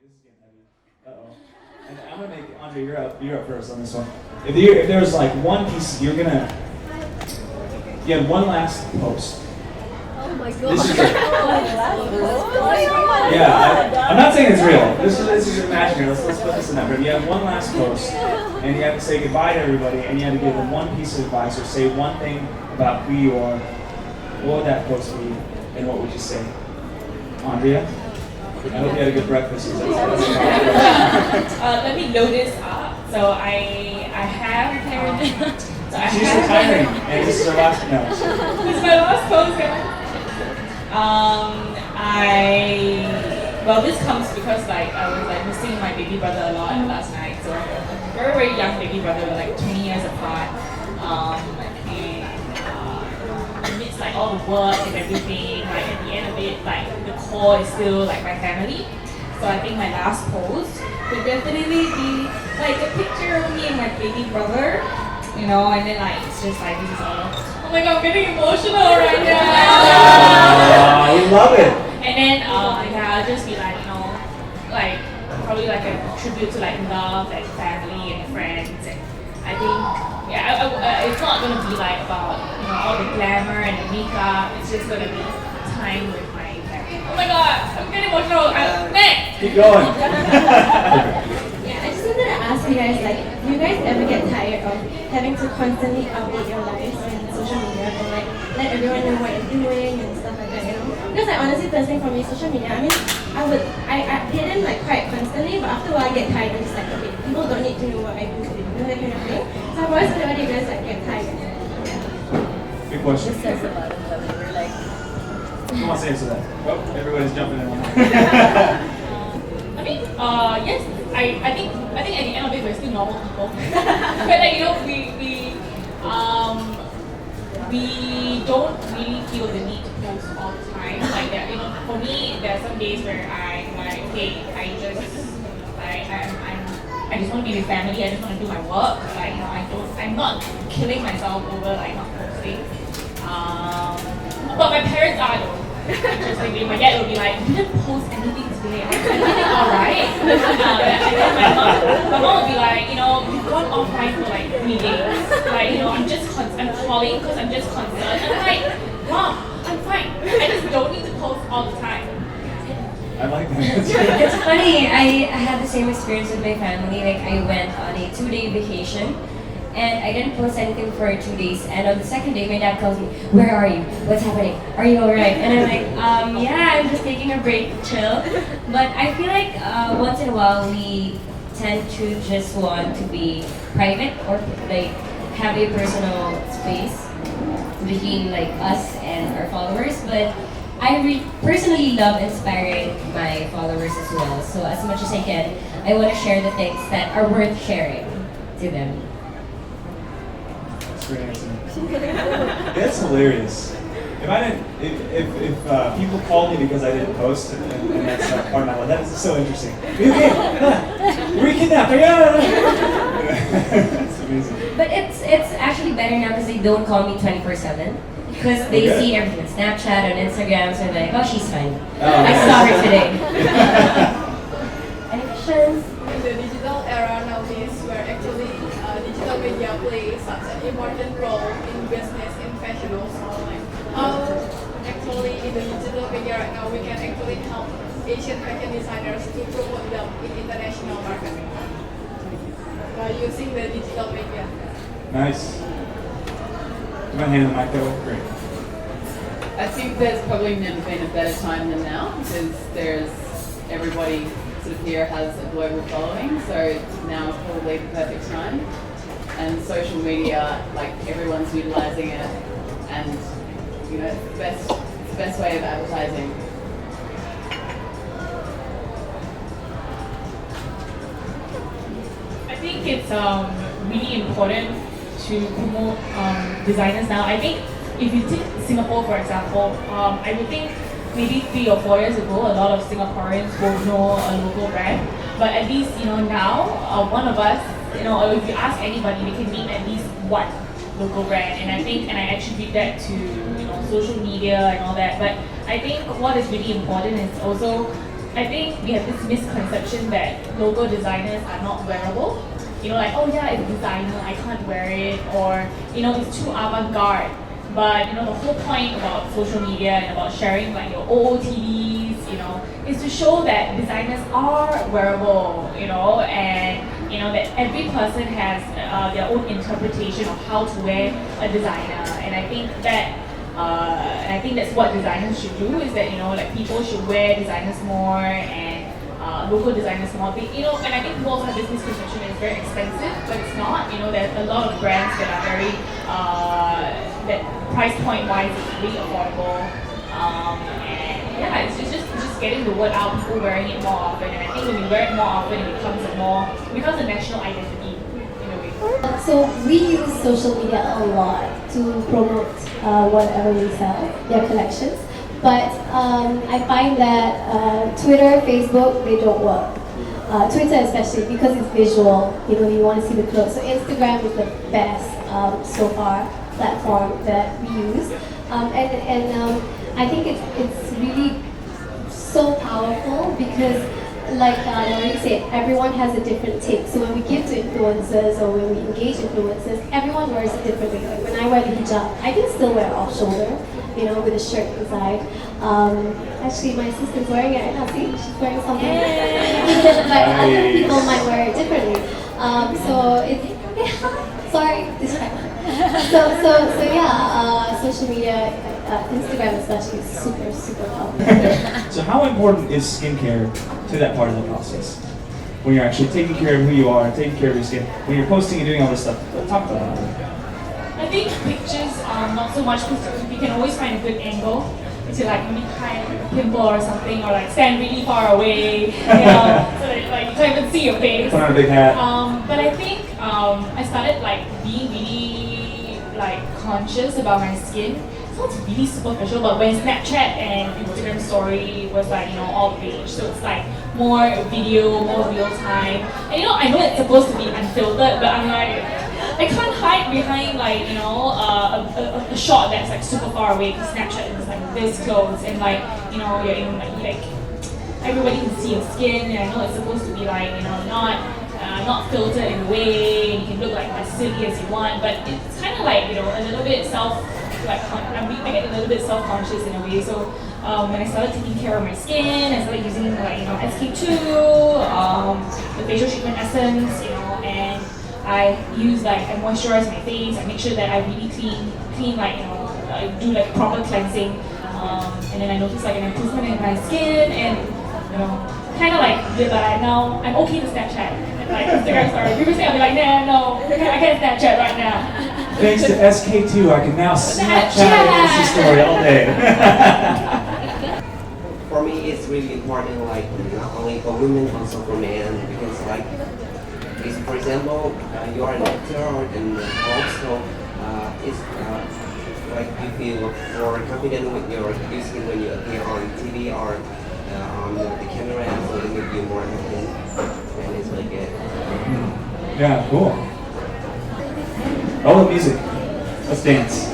this is getting heavy. Uh-oh. And I'm gonna make Andre. You're up first on this one. If there's like one piece, you have one last post. Oh my god. This is I'm not saying it's real. This is imaginary. Let's put this in that. But you have one last post, and you have to say goodbye to everybody, and you have to give them one piece of advice or say one thing about who you are. What would that post be, and what would you say? Andrea? I hope you had a good breakfast. Let me load this up. So I have. She's retiring, and this is her last. No. This is my last post. Well, this comes because I was missing my baby brother a lot last night. So I have a very very young baby brother, we're like 20 years apart. Amidst all the work and everything, at the end of it, the core is still my family. So I think my last post would definitely be a picture of me and my baby brother, and then it's just this is all. Oh my god, I'm getting emotional right now. We love it. And then I'll just be probably a tribute to love, family and friends. And I think it's not gonna be about all the glamour and the makeup. It's just gonna be time with my family. Oh my god, I'm getting emotional. Next. Keep going. I just wanted to ask you guys, do you guys ever get tired of having to constantly update your lives on social media and let everyone know what you're doing and stuff like that, Because honestly, personally for me, social media, I didn't quite constantly, but after a while I get tired and just okay, people don't need to know what I do, that kind of thing. So I've always wondered whether you guys get tired. Good question. This says a lot of love. We're Who wants to answer that? Oh, everybody's jumping in on that. Yes. I think at the end of it we're still normal people. But we don't really feel the need to post all the time. For me, there are some days where I'm okay, I just want to be with family. I just want to do my work. I'm not killing myself over not posting. But my parents are though. Interestingly, my dad will be like, "You didn't post anything today. Everything alright?" And then my mom will be like, "We've gone offline for 3 days. I'm calling because I'm just concerned." And I'm like, "Mom, I'm fine. I just don't need to post all the time." I like that. It's funny, I had the same experience with my family. I went on a 2-day vacation and I didn't post anything for 2 days. And on the second day, my dad calls me, "Where are you? What's happening? Are you alright?" And I'm like, yeah, I'm just taking a break, chill. But I feel once in a while we tend to just want to be private or have a personal space between us and our followers. But I personally love inspiring my followers as well. So as much as I can, I want to share the things that are worth sharing to them. That's great answer. That's hilarious. If people call me because I didn't post, and that's part of my life, that is so interesting. Okay, we're kidnapped. That's amazing. But it's actually better now because they don't call me 24/7. Because they see everything on Snapchat and Instagram, so they're like, "Oh, she's fine. I saw her today." Any questions? In the digital era nowadays, where actually digital media plays such an important role in business, in fashion also. How actually in the digital media right now we can actually help Asian fashion designers to promote them in international market by using the digital media. Nice. You want to hand the mic over? Great. I think there's probably never been a better time than now because everybody here has a global following, so now is probably the perfect time. And social media, everyone's utilizing it, and it's the best way of advertising. I think it's really important to promote designers now. I think if you take Singapore for example, I would think maybe 3 or 4 years ago, a lot of Singaporeans won't know a local brand. But at least now, one of us, or if you ask anybody, they can name at least one local brand. And I attribute that to social media and all that. But I think what is really important is also I think we have this misconception that logo designers are not wearable. You know, like, oh yeah, it's designer, I can't wear it, or you know, it's too avant-garde. But you know, the whole point about social media and about sharing like your OOTDs, you know, is to show that designers are wearable, you know, and you know that every person has their own interpretation of how to wear a designer, and I think that's what designers should do. Is that you know like people should wear designers more and local designers more. You know, and I think people also have this misconception that it's very expensive, but it's not. You know, there's a lot of brands that are very that price point wise is really affordable. And yeah, it's just getting the word out, people wearing it more often, and I think when we wear it more often, it becomes a national identity in a way. So we use social media a lot to promote whatever we sell, their collections. But I find that Twitter, Facebook, they don't work. Twitter especially because it's visual. You know, you want to see the clothes. So Instagram is the best so far platform that we use, and I think it's really so powerful because, like Laurie said, everyone has a different take. So when we give to influencers or when we engage influencers, everyone wears it differently. Like when I wear the hijab, I can still wear off shoulder, you know, with a shirt inside. Actually, my sister's wearing it right now. See, she's wearing something. But other people might wear it differently. So it's sorry, distract. So yeah, social media, Instagram especially is super powerful. So how important is skincare to that part of the process? When you're actually taking care of who you are, taking care of your skin, when you're posting and doing all this stuff, talk about that. I think pictures not so much because you can always find a good angle to like maybe hide like a pimple or something, or like stand really far away, you know, so that like you can't even see your face. Put on a big hat. But I think I started like being really like conscious about my skin. It sounds really superficial, but when Snapchat and Instagram story was like, you know, all the rage, so it's like more video, more real time. And you know, I know it's supposed to be unfiltered, but I'm like, I can't hide behind like, you know, a shot that's like super far away because Snapchat is like this close and like, you know, you're in like everybody can see your skin, and I know it's supposed to be like, you know, not filtered in a way, and you can look like as silly as you want, but it's kind of like, you know, a little bit I get a little bit self-conscious in a way. So when I started taking care of my skin, I started using like, you know, SK2, the facial treatment essence, you know, and I use like, I moisturize my face, I make sure that I really clean like, you know, I do like proper cleansing, and then I notice like an improvement in my skin, and you know, kind of like, but now I'm okay to Snapchat. Like Instagram story. Previously I'd be like, nah, no, I can't Snapchat right now. Thanks to SK2, I can now Snapchat and Insta story all day. For me, it's really important, like not only for women, also for men, because like, for example, you are an actor, and also it's like you feel more confident with your skin when you appear on TV or on the camera, so it makes you more confident, and it's really good. Yeah, cool. All the music. Let's dance.